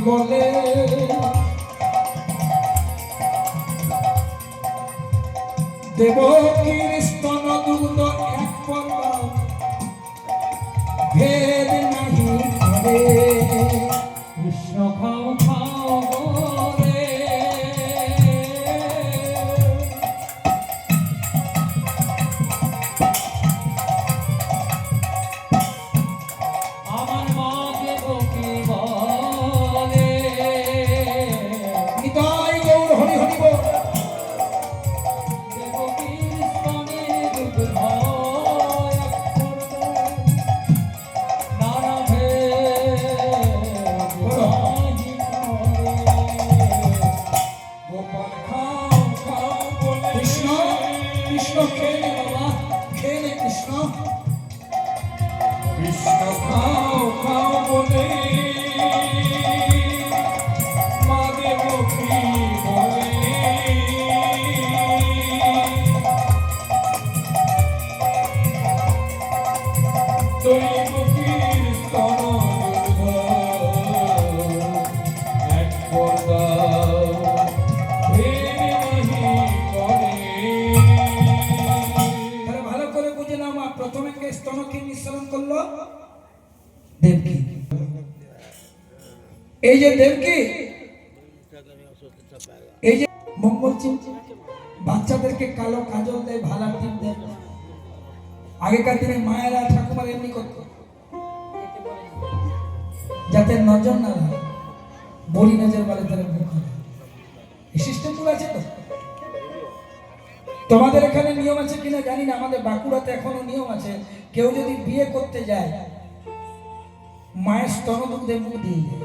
বলে দেবকীর স্তন দুগ্ধ এক পদ্মা ভেদ নাহি করে কৃষ্ণ খাও খাও বলে আমার মা দেবকী বলে নিতাই গৌর হরি হরি বল কৃষ্ণ খাও খাও বলে মা দেবকী বলে দেবকীর স্তন এক পদ্মা ভেদ নাহি করে। তাহলে ভালো করে বুঝে নাও, মা প্রথমে কে স্তনকে নিঃসরণ করলো? দেবকী। এই যে দেবকী, এই যে মঙ্গল চিন্তা বাচ্চাদেরকে কালো কাজল দেয়, ভালার টিপ দেয়। আগেকার দিনে মায়েরা ঠাকুমার এমনি করত যাতে নজর না লাগে, বলি নজর বলে তারা মুখ এই সিস্টেম পুরো আছে তো। তোমাদের এখানে নিয়ম আছে কিনা জানি না, আমাদের বাঁকুড়াতে এখনো নিয়ম আছে, কেউ যদি বিয়ে করতে যায় মায়ের স্তনদুগ্ধে মুখ দিয়ে যায়।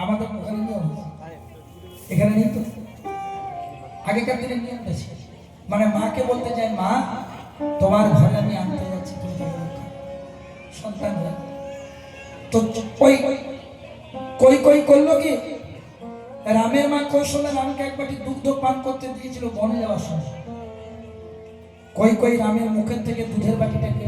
আমাদের ওখানে নিয়ম আছে, এখানে নেই তো। আগেকার দিনের নিয়মটা ছিল, মানে মাকে বলতে চাই, মা তোমার ঘরে আমি আনতে যাচ্ছি, তুমি সন্তান তো। কই কই করলো কি, রামের মা কৌশলে রামকে এক বাটি দুগ্ধ পান করতে দিয়েছিল বনে যাওয়ার সময়। কই কই রামের মুখের থেকে দুধের বাটিটাকে